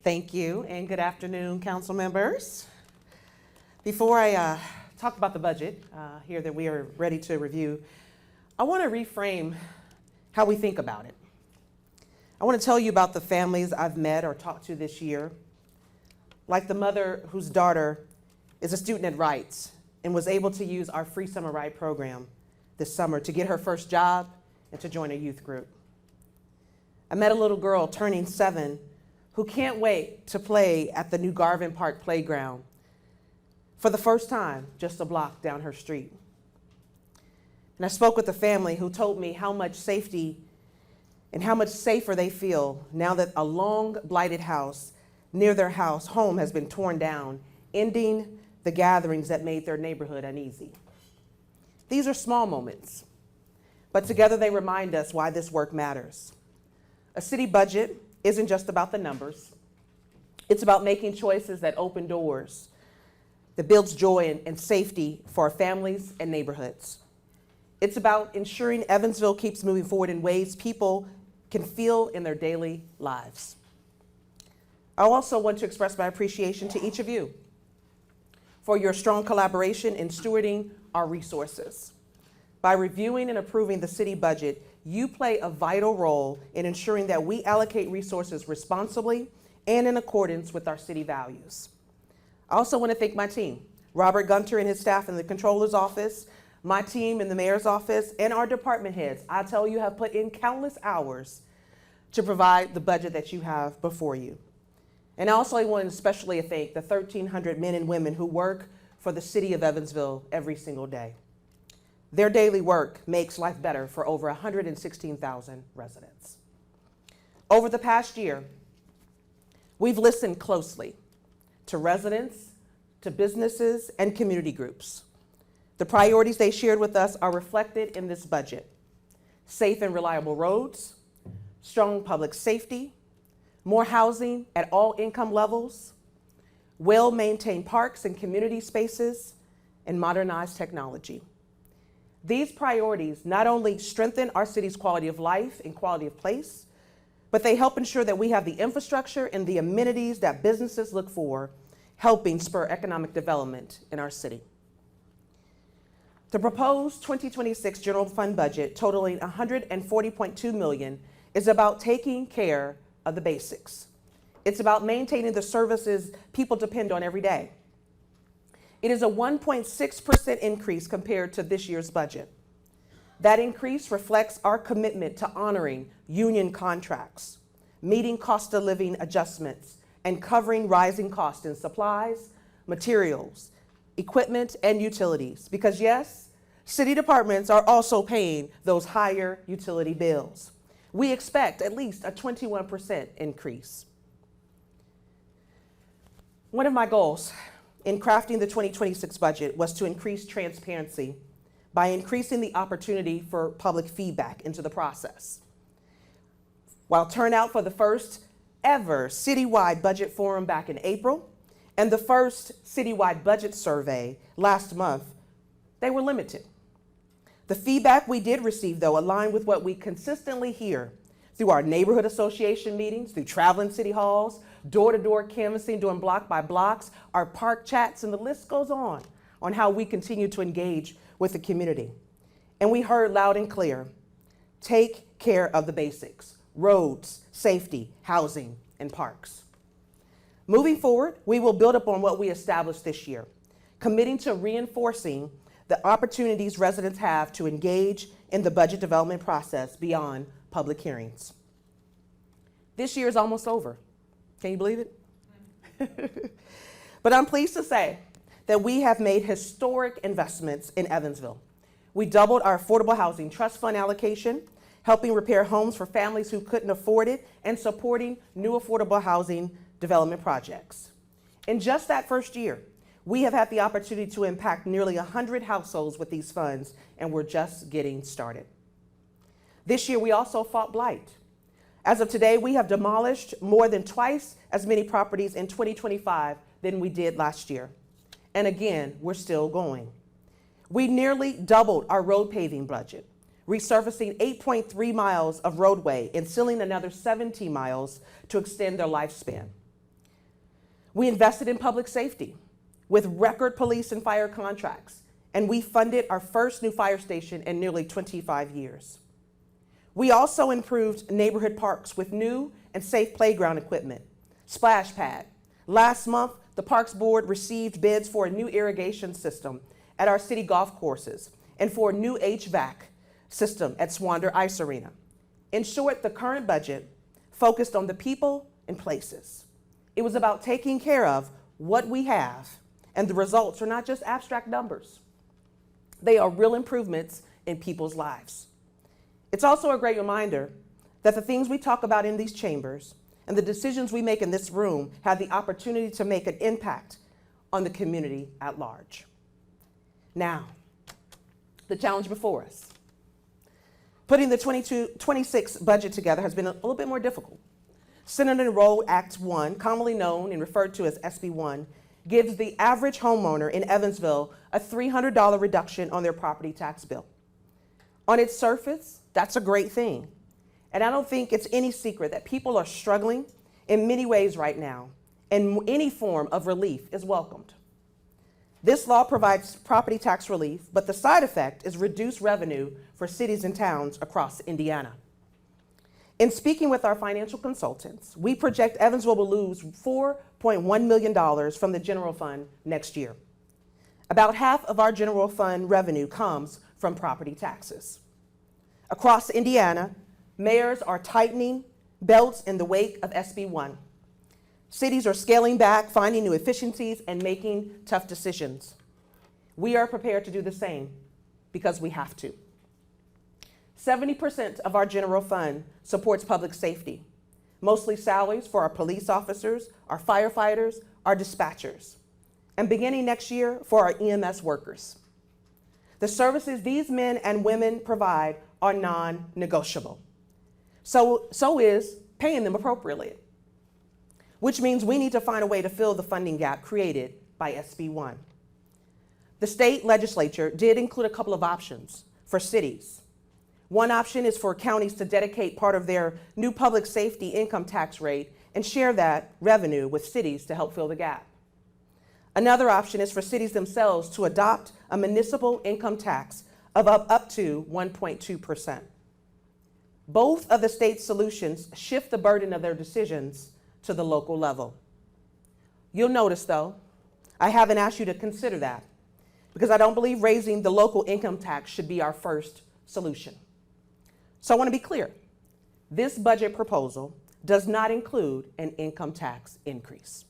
Thank you, and good afternoon, council members. Before I talk about the budget here that we are ready to review, I want to reframe how we think about it. I want to tell you about the families I've met or talked to this year, like the mother whose daughter is a student at Rights and was able to use our free summer ride program this summer to get her first job and to join a youth group. I met a little girl turning 7 who can't wait to play at the new Garvin Park playground for the first time just a block down her street. And I spoke with a family who told me how much safety and how much safer they feel now that a long blighted house near their home has been torn down, ending the gatherings that made their neighborhood uneasy. These are small moments, but together they remind us why this work matters. A city budget isn't just about the numbers. It's about making choices that open doors, that builds joy and safety for our families and neighborhoods. It's about ensuring Evansville keeps moving forward in ways people can feel in their daily lives. I also want to express my appreciation to each of you for your strong collaboration in stewarding our resources. By reviewing and approving the city budget, you play a vital role in ensuring that we allocate resources responsibly and in accordance with our city values. I also want to thank my team, Robert Gunter and his staff in the Controller's office, my team in the Mayor's office, and our department heads. I tell you, have put in countless hours to provide the budget that you have before you. And I also want to especially thank the 1,300 men and women who work for the city of Evansville every single day. Their daily work makes life better for over 116,000 residents. Over the past year, we've listened closely to residents, to businesses, and community groups. The priorities they shared with us are reflected in this budget: safe and reliable roads, strong public safety, more housing at all income levels, well-maintained parks and community spaces, and modernized technology. These priorities not only strengthen our city's quality of life and quality of place, but they help ensure that we have the infrastructure and the amenities that businesses look for, helping spur economic development in our city. The proposed 2026 general fund budget totaling $140.2 million is about taking care of the basics. It's about maintaining the services people depend on every day. It is a 1.6% increase compared to this year's budget. That increase reflects our commitment to honoring union contracts, meeting cost of living adjustments, and covering rising costs in supplies, materials, equipment, and utilities. Because yes, city departments are also paying those higher utility bills. We expect at least a 21% increase. One of my goals in crafting the 2026 budget was to increase transparency by increasing the opportunity for public feedback into the process. While turnout for the first ever citywide budget forum back in April and the first citywide budget survey last month, they were limited. The feedback we did receive, though, aligned with what we consistently hear through our neighborhood association meetings, through traveling city halls, door-to-door canvassing, doing block by blocks, our park chats, and the list goes on how we continue to engage with the community. And we heard loud and clear: take care of the basics: roads, safety, housing, and parks. Moving forward, we will build upon what we established this year, committing to reinforcing the opportunities residents have to engage in the budget development process beyond public hearings. This year is almost over. Can you believe it? But I'm pleased to say that we have made historic investments in Evansville. We doubled our Affordable Housing Trust Fund allocation, helping repair homes for families who couldn't afford it, and supporting new affordable housing development projects. In just that first year, we have had the opportunity to impact nearly 100 households with these funds, and we're just getting started. This year, we also fought blight. As of today, we have demolished more than twice as many properties in 2025 than we did last year. And again, we're still going. We nearly doubled our road paving budget, resurfacing 8.3 miles of roadway and sealing another 17 miles to extend their lifespan. We invested in public safety with record police and fire contracts, and we funded our first new fire station in nearly 25 years. We also improved neighborhood parks with new and safe playground equipment, splash pad. Last month, the Parks Board received bids for a new irrigation system at our city golf courses and for a new HVAC system at Swander Ice Arena. In short, the current budget focused on the people and places. It was about taking care of what we have, and the results are not just abstract numbers. They are real improvements in people's lives. It's also a great reminder that the things we talk about in these chambers and the decisions we make in this room have the opportunity to make an impact on the community at large. Now, the challenge before us. Putting the 22-26 budget together has been a little bit more difficult. Senate Enrolled Act 1, commonly known and referred to as SB 1, gives the average homeowner in Evansville a $300 reduction on their property tax bill. On its surface, that's a great thing. And I don't think it's any secret that people are struggling in many ways right now, and any form of relief is welcomed. This law provides property tax relief, but the side effect is reduced revenue for cities and towns across Indiana. In speaking with our financial consultants, we project Evansville will lose $4.1 million from the general fund next year. About half of our general fund revenue comes from property taxes. Across Indiana, mayors are tightening belts in the wake of SB 1. Cities are scaling back, finding new efficiencies, and making tough decisions. We are prepared to do the same because we have to. 70% of our general fund supports public safety, mostly salaries for our police officers, our firefighters, our dispatchers, and beginning next year for our EMS workers. The services these men and women provide are non-negotiable. So is paying them appropriately, which means we need to find a way to fill the funding gap created by SB 1. The state legislature did include a couple of options for cities. One option is for counties to dedicate part of their new public safety income tax rate and share that revenue with cities to help fill the gap. Another option is for cities themselves to adopt a municipal income tax of up to 1.2%. Both of the state's solutions shift the burden of their decisions to the local level. You'll notice, though, I haven't asked you to consider that because I don't believe raising the local income tax should be our first solution. So I want to be clear. This budget proposal does not include an income tax increase.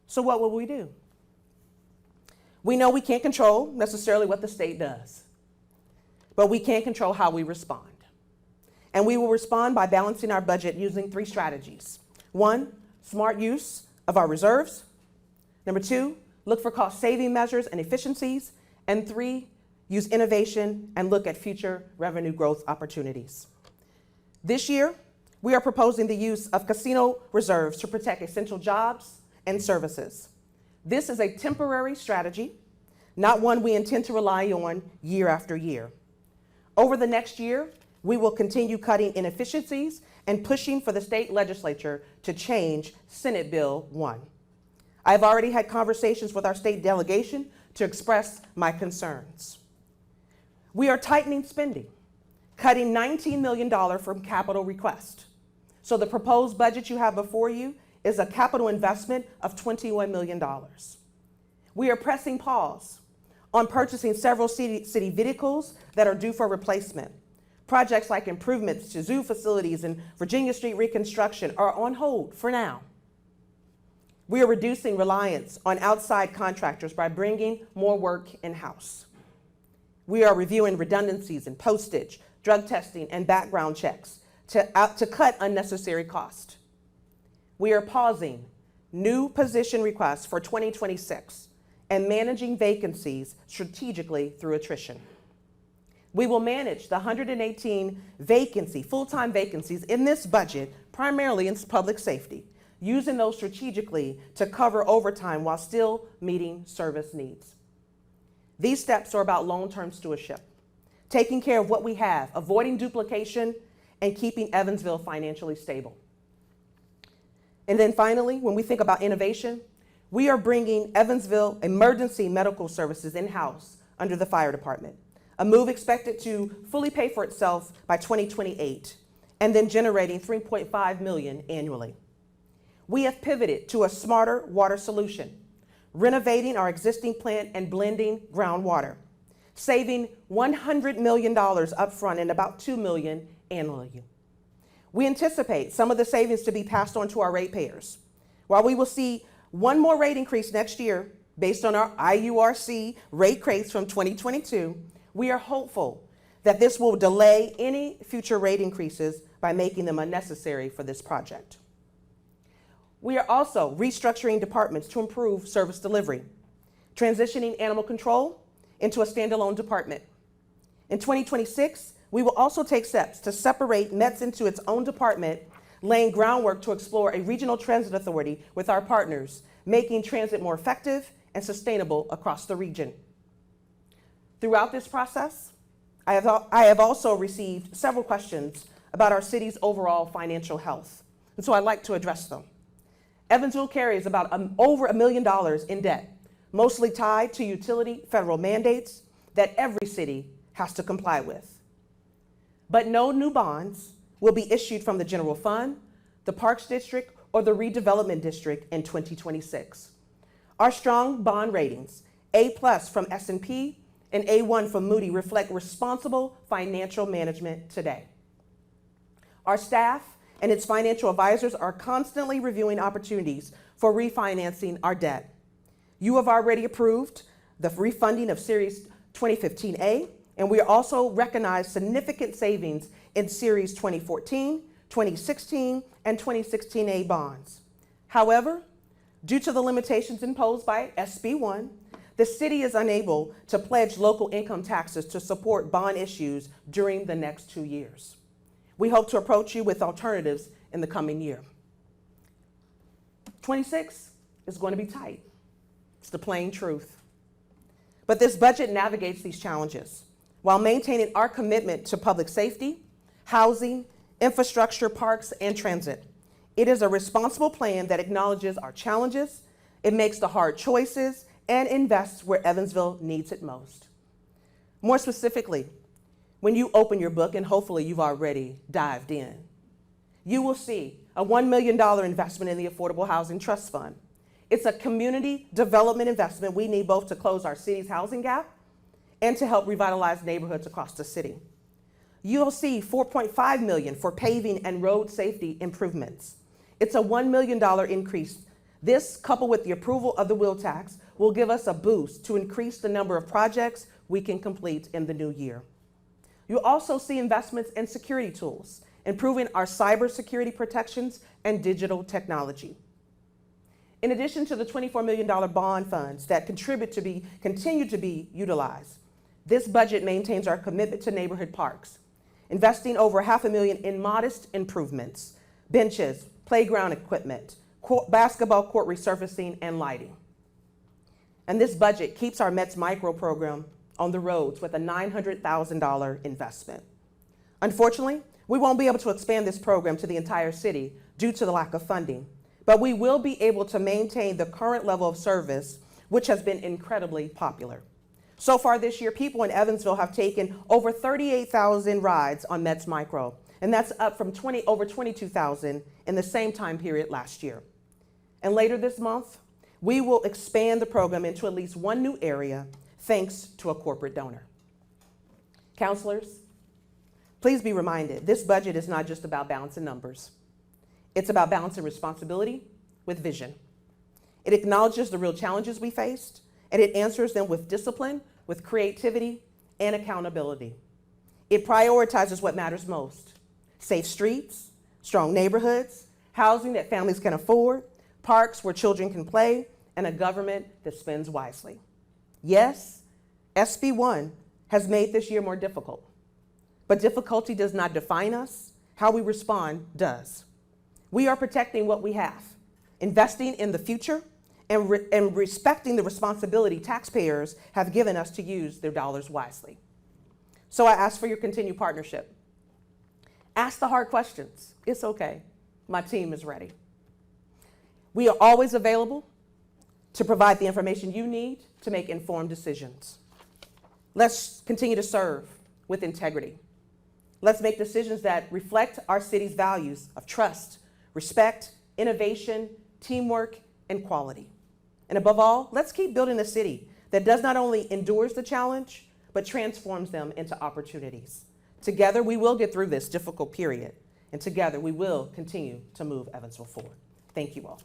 So what will we do? We know we can't control necessarily what the state does, but we can control how we respond. And we will respond by balancing our budget using 3 strategies. 1, smart use of our reserves. Number 2, look for cost-saving measures and efficiencies. And 3, use innovation and look at future revenue growth opportunities. This year, we are proposing the use of casino reserves to protect essential jobs and services. This is a temporary strategy, not one we intend to rely on year after year. Over the next year, we will continue cutting inefficiencies and pushing for the state legislature to change Senate Bill 1. I've already had conversations with our state delegation to express my concerns. We are tightening spending, cutting $19 million from capital request. So the proposed budget you have before you is a capital investment of $21 million. We are pressing pause on purchasing several city vehicles that are due for replacement. Projects like improvements to zoo facilities and Virginia Street reconstruction are on hold for now. We are reducing reliance on outside contractors by bringing more work in-house. We are reviewing redundancies in postage, drug testing, and background checks to cut unnecessary cost. We are pausing new position requests for 2026 and managing vacancies strategically through attrition. We will manage the 118 full-time vacancies in this budget, primarily in public safety, using those strategically to cover overtime while still meeting service needs. These steps are about long-term stewardship, taking care of what we have, avoiding duplication, and keeping Evansville financially stable. And then finally, when we think about innovation, we are bringing Evansville emergency medical services in-house under the fire department, a move expected to fully pay for itself by 2028, and then generating $3.5 million annually. We have pivoted to a smarter water solution, renovating our existing plant and blending groundwater, saving $100 million upfront and about $2 million annually. We anticipate some of the savings to be passed on to our ratepayers. While we will see one more rate increase next year based on our IURC rate case from 2022, we are hopeful that this will delay any future rate increases by making them unnecessary for this project. We are also restructuring departments to improve service delivery, transitioning animal control into a standalone department. In 2026, we will also take steps to separate METS into its own department, laying groundwork to explore a regional transit authority with our partners, making transit more effective and sustainable across the region. Throughout this process, I have also received several questions about our city's overall financial health, and so I'd like to address them. Evansville carries about over $1 million in debt, mostly tied to utility federal mandates that every city has to comply with. But no new bonds will be issued from the general fund, the Parks District, or the Redevelopment District in 2026. Our strong bond ratings, A+ from S&P and A1 from Moody, reflect responsible financial management today. Our staff and its financial advisors are constantly reviewing opportunities for refinancing our debt. You have already approved the refunding of Series 2015A, and we also recognize significant savings in Series 2014, 2016, and 2016A bonds. However, due to the limitations imposed by SB 1, the city is unable to pledge local income taxes to support bond issues during the next 2 years. We hope to approach you with alternatives in the coming year. 26 is going to be tight. It's the plain truth. But this budget navigates these challenges while maintaining our commitment to public safety, housing, infrastructure, parks, and transit. It is a responsible plan that acknowledges our challenges, it makes the hard choices, and invests where Evansville needs it most. More specifically, when you open your book, and hopefully you've already dived in, you will see a $1 million investment in the Affordable Housing Trust Fund. It's a community development investment we need both to close our city's housing gap and to help revitalize neighborhoods across the city. You'll see $4.5 million for paving and road safety improvements. It's a $1 million increase. This, coupled with the approval of the wheel tax, will give us a boost to increase the number of projects we can complete in the new year. You'll also see investments in security tools, improving our cybersecurity protections and digital technology. In addition to the $24 million bond funds that continue to be utilized, this budget maintains our commitment to neighborhood parks, investing over $500,000 in modest improvements, benches, playground equipment, basketball court resurfacing, and lighting. And this budget keeps our METS micro program on the roads with a $900,000 investment. Unfortunately, we won't be able to expand this program to the entire city due to the lack of funding, but we will be able to maintain the current level of service, which has been incredibly popular. So far this year, people in Evansville have taken over 38,000 rides on METS Micro, and that's up from over 22,000 in the same time period last year. And later this month, we will expand the program into at least one new area, thanks to a corporate donor. Counselors, please be reminded, this budget is not just about balancing numbers. It's about balancing responsibility with vision. It acknowledges the real challenges we faced, and it answers them with discipline, with creativity, and accountability. It prioritizes what matters most: safe streets, strong neighborhoods, housing that families can afford, parks where children can play, and a government that spends wisely. Yes, SB 1 has made this year more difficult, but difficulty does not define us. How we respond does. We are protecting what we have, investing in the future, and respecting the responsibility taxpayers have given us to use their dollars wisely. So I ask for your continued partnership. Ask the hard questions. It's okay. My team is ready. We are always available to provide the information you need to make informed decisions. Let's continue to serve with integrity. Let's make decisions that reflect our city's values of trust, respect, innovation, teamwork, and quality. And above all, let's keep building a city that does not only endures the challenge, but transforms them into opportunities. Together, we will get through this difficult period, and together we will continue to move Evansville forward. Thank you all.